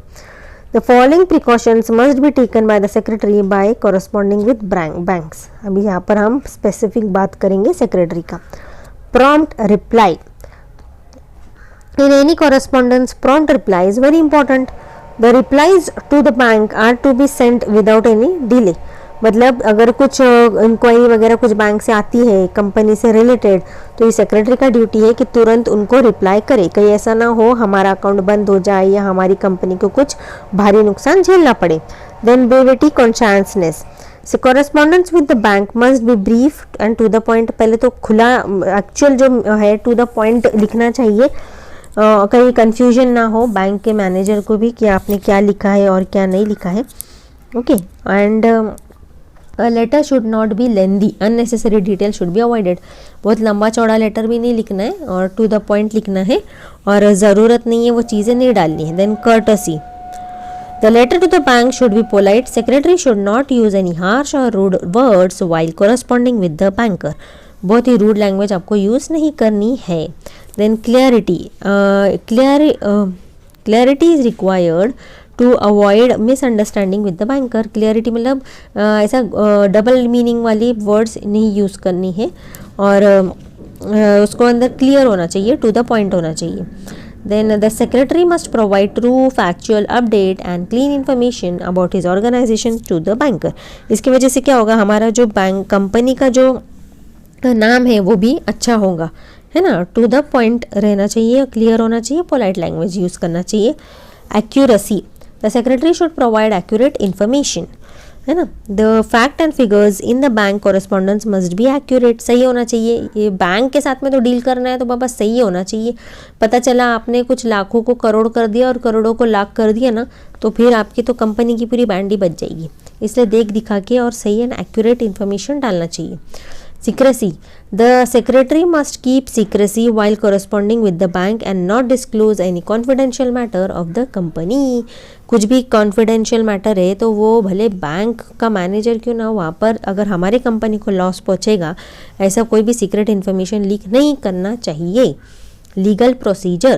The following precautions must be taken by the secretary by corresponding with banks. अभी यहाँ पर हम स्पेसिफिक बात करेंगे सेक्रेटरी का। Prompt reply, in any correspondence prompt reply is very important. The replies to the bank are to be sent without any delay. मतलब अगर कुछ इंक्वायरी वगैरह कुछ बैंक से आती है कंपनी से रिलेटेड तो ये सेक्रेटरी का ड्यूटी है कि तुरंत उनको रिप्लाई करे। कहीं ऐसा ना हो हमारा अकाउंट बंद हो जाए या हमारी कंपनी को कुछ भारी नुकसान झेलना पड़े। Then brevity, consciousness, so correspondence with the bank must be brief and to the point. पहले तो खुला एक्चुअल जो है टू द पॉइंट लिखना चाहिए, कहीं कंफ्यूजन ना हो बैंक के मैनेजर को भी कि आपने क्या लिखा है और क्या नहीं लिखा है। Okay, and later should not be lengthy, unnecessary detail should be avoided. बहुत लंबा चौड़ा लेटर भी नहीं लिखना है और टू द पॉइंट लिखना है और ज़रूरत नहीं है वो चीज़ें नहीं डालनी है। Then courtesy, the letter to the bank should be polite, secretary should not use any harsh or rude words while corresponding with the banker. बहुत ही रूड लैंग्वेज आपको यूज़ नहीं करनी है। Then clarity, clarity is required to avoid misunderstanding with the banker. Clarity मतलब ऐसा double meaning वाली words नहीं यूज़ करनी है और उसको अंदर क्लियर होना चाहिए, टू द पॉइंट होना चाहिए। Then the secretary must provide true, factual, update and clean information about his organization to the banker. इसकी वजह से क्या होगा, हमारा जो बैंक कंपनी का जो नाम है वो भी अच्छा होगा, है ना। टू द पॉइंट रहना चाहिए, क्लियर होना चाहिए, पोलाइट लैंग्वेज यूज़ करना चाहिए। Accuracy, the secretary should provide accurate information, है ना। The fact and figures in the bank correspondence must be accurate, सही होना चाहिए। ये बैंक के साथ में तो डील करना है तो बाबा सही होना चाहिए। पता चला आपने कुछ लाखों को करोड़ कर दिया और करोड़ों को लाख कर दिया ना, तो फिर आपकी तो कंपनी की पूरी बैंड ही बच जाएगी। इसलिए देख दिखा के और सही एंड एक्यूरेट इन्फॉर्मेशन डालना चाहिए। Secrecy, the secretary must keep secrecy while corresponding with the bank and not disclose any confidential matter of the company. कुछ भी confidential matter है तो वो भले बैंक का मैनेजर क्यों ना हो, वहाँ पर अगर हमारे कंपनी को लॉस पहुँचेगा ऐसा कोई भी सीक्रेट इन्फॉर्मेशन लीक नहीं करना चाहिए। Legal procedure,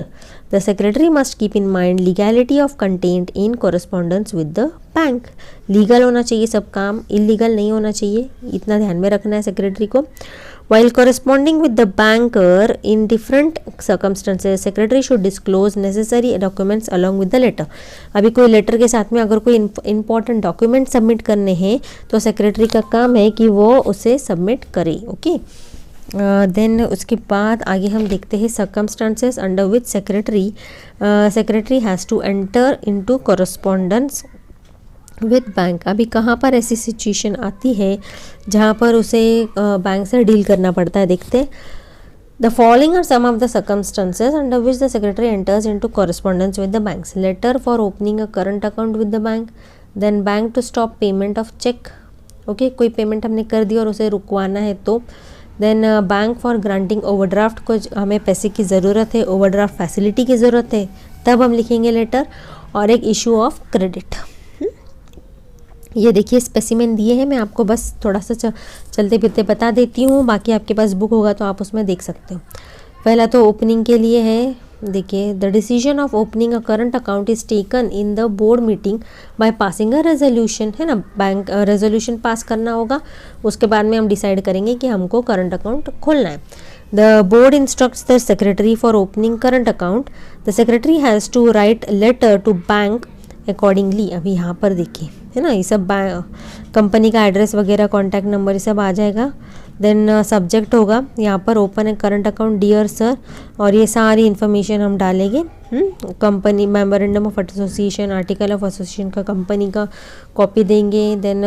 the secretary must keep in mind legality of contained in correspondence with the bank. Legal होना चाहिए सब काम, इलीगल नहीं होना चाहिए, इतना ध्यान में रखना है सेक्रेटरी को। While corresponding with the banker in different circumstances, secretary should disclose necessary documents along with the letter. अभी कोई लेटर के साथ में अगर कोई important डॉक्यूमेंट सबमिट करने हैं तो सेक्रेटरी का काम है कि वो उसे सबमिट करे। ओके, देन उसके बाद आगे हम देखते हैं circumstances under which secretary has to enter into correspondence with bank. अभी कहाँ पर ऐसी सिचुएशन आती है जहाँ पर उसे बैंक से डील करना पड़ता है, देखते हैं। The following are some of the circumstances under which the secretary enters into correspondence with the banks. Letter for opening a current account with the bank, then bank to stop payment of cheque. Okay, कोई payment हमने कर दी और उसे रुकवाना है तो। Then bank for granting overdraft, को हमें पैसे की ज़रूरत है, ओवरड्राफ्ट फैसिलिटी की ज़रूरत है, तब हम लिखेंगे लेटर। और एक इशू ऑफ क्रेडिट। ये देखिए स्पेसिमेन दिए हैं, मैं आपको बस थोड़ा सा चलते फिरते बता देती हूँ, बाकी आपके पास बुक होगा तो आप उसमें देख सकते हो। पहला तो ओपनिंग के लिए है, देखिए the decision of opening a current account is taken in the board meeting by passing a resolution, है ना। बैंक रेजोल्यूशन पास करना होगा, उसके बाद में हम डिसाइड करेंगे कि हमको करंट अकाउंट खोलना है। The board instructs the secretary for opening current account, the secretary has to write letter to bank accordingly. अभी यहाँ पर देखिए, है ना, ये सब कंपनी का एड्रेस वगैरह, कॉन्टैक्ट नंबर, ये सब आ जाएगा। देन सब्जेक्ट होगा यहाँ पर ओपन ए करंट अकाउंट डियर सर, और ये सारी इन्फॉर्मेशन हम डालेंगे। Company memorandum of association, article of association का कंपनी का कॉपी देंगे, देन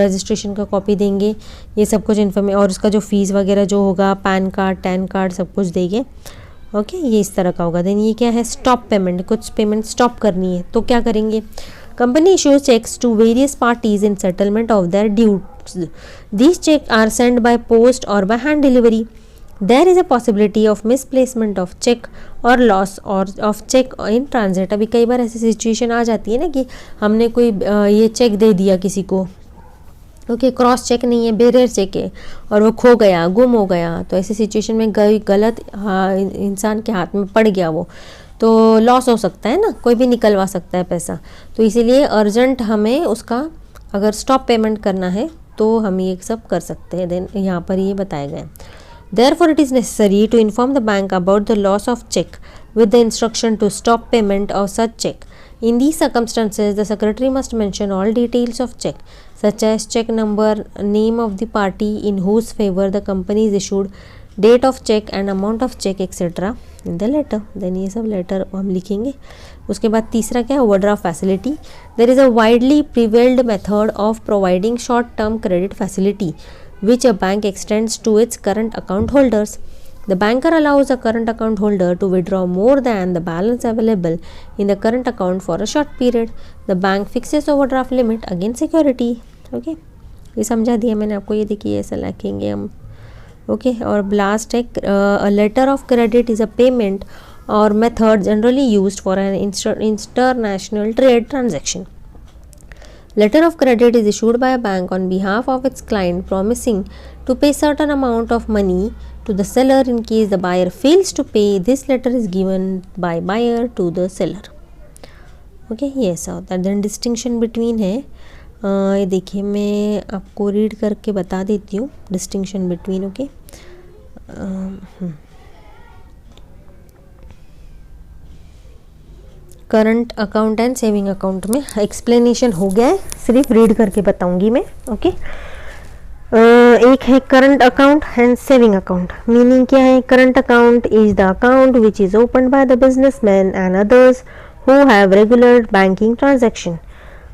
रजिस्ट्रेशन का कॉपी देंगे, ये सब कुछ इन्फॉर्मेशन, और उसका जो फीस वगैरह जो होगा, पैन कार्ड, टैन कार्ड, सब कुछ देंगे। ओके, ये इस तरह का होगा। देन ये क्या है, स्टॉप पेमेंट, कुछ पेमेंट स्टॉप करनी है तो क्या करेंगे, company issues cheques to various parties in settlement of their dues. These cheque are send by post or by hand delivery. There is a possibility of misplacement of cheque or loss or of cheque in transit. अभी कई बार ऐसी situation आ जाती है ना कि हमने कोई ये चेक दे दिया किसी को, ओके, क्रॉस चेक नहीं है, बेरियर चेक है, और वो खो गया, गुम हो गया, तो ऐसी सिचुएशन में गलत इंसान के हाथ में पड़ गया वो, तो लॉस हो सकता है ना, कोई भी निकलवा सकता है पैसा। तो इसीलिए अर्जेंट हमें उसका अगर स्टॉप पेमेंट करना है तो हम ये सब कर सकते हैं। देन यहाँ पर ये बताया गया, therefore it is necessary to inform the bank about the loss of check with the instruction to stop payment of such check. In these circumstances, the secretary must mention all details of check, such as check number, name of the party in whose favor the company is issued, date of check and amount of check etc. in the letter. Then ये सब letter हम लिखेंगे। उसके बाद तीसरा क्या है, overdraft facility. There is a widely prevailed method of providing short-term credit facility which a bank extends to its current account holders. The banker allows a current account holder to withdraw more than the balance available in the current account for a short period. The bank fixes overdraft limit against security. Okay, ये समझा दिया मैंने आपको, ये देखिए ऐसा लिखेंगे हम। ओके, और लास्ट है, a letter of credit is a payment or method generally used for an international trade transaction. Letter of credit is issued by a bank on behalf of its client promising to pay certain amount of money to the seller in case the buyer fails to pay. This letter is given by buyer to the seller. Okay, yes, so that then distinction between है, ये देखिए मैं आपको read करके बता देती हूँ distinction between. Okay, current account and saving account में एक्सप्लेनेशन हो गया है, सिर्फ रीड करके बताऊंगी मैं। ओके, एक है current account and saving account. Meaning क्या है, current account is the account which is open by the businessman and others who have regular banking transaction.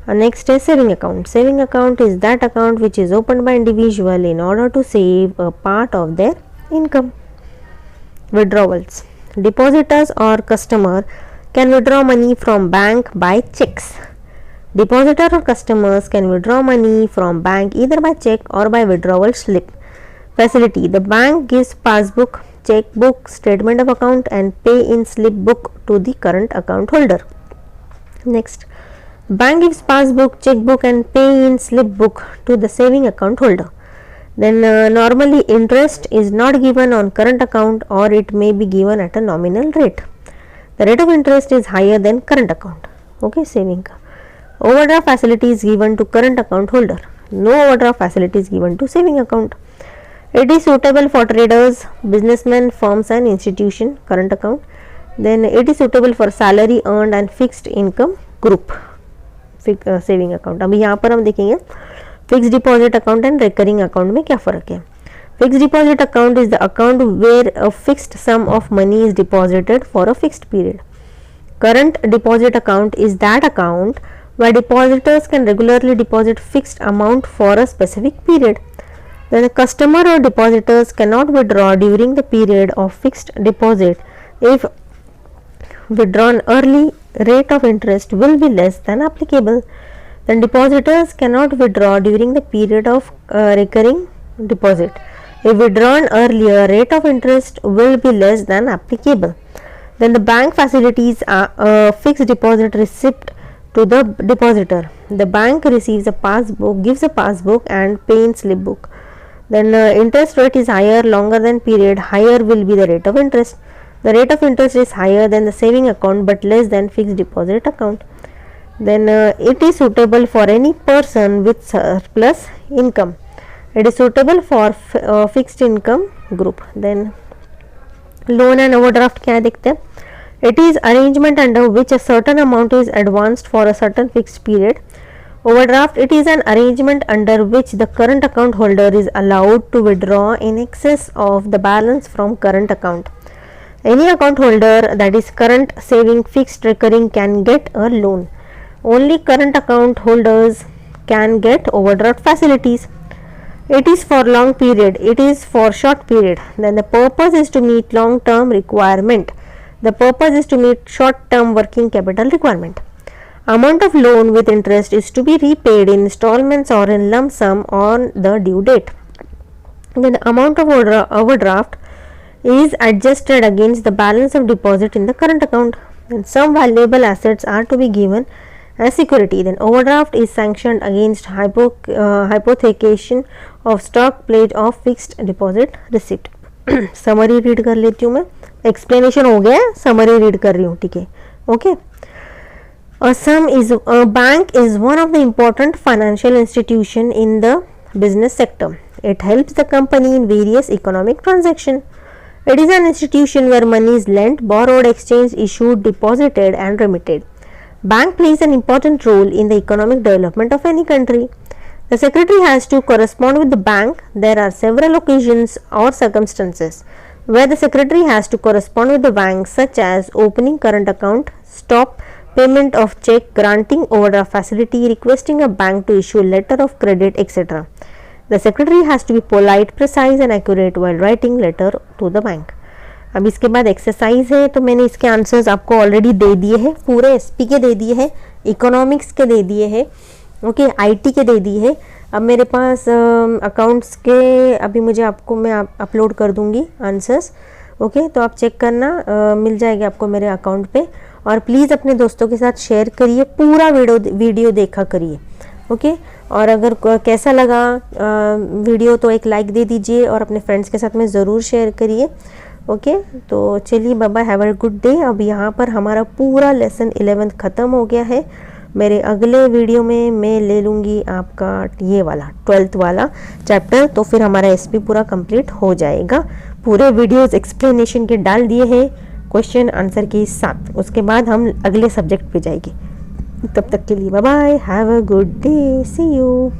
Next है saving account. Saving account is that account which is open by individual in order to save a part of their income. Withdrawals, depositors or customer can withdraw money from bank by checks. Depositor or customers can withdraw money from bank either by check or by withdrawal slip. Facility, the bank gives passbook, checkbook, statement of account and pay in slip book to the current account holder. Next, bank gives passbook, checkbook and pay in slip book to the saving account holder. Then normally interest is not given on current account or it may be given at a nominal rate. The rate of interest is higher than current account. Okay, saving का overdraft facility is given to current account holder. No overdraft facility is given to saving account. It is suitable for traders, businessmen, firms and institution. Current account. Then it is suitable for salary earned and fixed income group. Saving account. अभी यहाँ पर हम देखेंगे fixed deposit account and recurring account में क्या फ़र्क है। Fixed deposit account is the account where a fixed sum of money is deposited for a fixed period. Current deposit account is that account where depositors can regularly deposit fixed amount for a specific period. Then the customer or depositors cannot withdraw during the period of fixed deposit if withdrawn early, rate of interest will be less than applicable. Then depositors cannot withdraw during the period of recurring deposit. If withdrawn earlier, rate of interest will be less than applicable. Then the bank facilities a fixed deposit receipt to the depositor. The bank receives a passbook, gives a passbook and pay in slip book. Then interest rate is higher, longer than period, higher will be the rate of interest. The rate of interest is higher than the saving account but less than fixed deposit account. Then it is suitable for any person with surplus income. It is suitable for fixed income group. Then loan and overdraft क्या देखते हैं, it is arrangement under which a certain amount is advanced for a certain fixed period Overdraft, it is an arrangement under which the current account holder is allowed to withdraw in excess of the balance from current account. Any account holder that is current, saving, fixed, recurring can get a loan. Only current account holders can get overdraft facilities. It is for long period, it is for short period. Then the purpose is to meet long term requirement. The purpose is to meet short term working capital requirement. Amount of loan with interest is to be repaid in installments or in lump sum on the due date. Then the amount of overdraft is adjusted against the balance of deposit in the current account. Then some valuable assets are to be given as security. Then overdraft is sanctioned against hypothecation of stock pledge of fixed deposit receipt. Summary read कर लेती हूँ मैं, explanation हो गया है, summary read कर रही हूँ, ठीक है, okay. A bank is one of the important financial institution in the business sector. It helps the company in various economic transactions. It is an institution where money is lent, borrowed, exchanged, issued, deposited and remitted. Bank plays an important role in the economic development of any country. The secretary has to correspond with the bank. There are several occasions or circumstances where the secretary has to correspond with the bank, such as opening current account, stop payment of check, granting overdraft facility, requesting a bank to issue a letter of credit, etc. The secretary has to be polite, precise and accurate while writing letter to the bank. अब इसके बाद exercise है, तो मैंने इसके answers आपको already दे दिए हैं, पूरे एसपी के दे दिए हैं, इकोनॉमिक्स के दे दिए हैं, ओके, आईटी के दे दिए हैं. अब मेरे पास अकाउंट्स के अभी मुझे आपको मैं अपलोड कर दूंगी आंसर्स, ओके, तो आप चेक करना, मिल जाएगा आपको मेरे अकाउंट पे. और प्लीज़ अपने दोस्तों के साथ शेयर करिए, पूरा वीडियो देखा करिए, ओके. और अगर कैसा लगा वीडियो तो एक लाइक दे दीजिए और अपने फ्रेंड्स के साथ में ज़रूर शेयर करिए, ओके. तो चलिए, bye bye, have a good day. अब यहाँ पर हमारा पूरा लेसन 11th ख़त्म हो गया है. मेरे अगले वीडियो में मैं ले लूँगी आपका ये वाला 12th वाला चैप्टर, तो फिर हमारा एसपी पूरा कंप्लीट हो जाएगा. पूरे वीडियोस एक्सप्लेनेशन के डाल दिए हैं क्वेश्चन आंसर के साथ. उसके बाद हम अगले सब्जेक्ट पे जाएंगे. तब तक के लिए bye bye, have a good day, see you.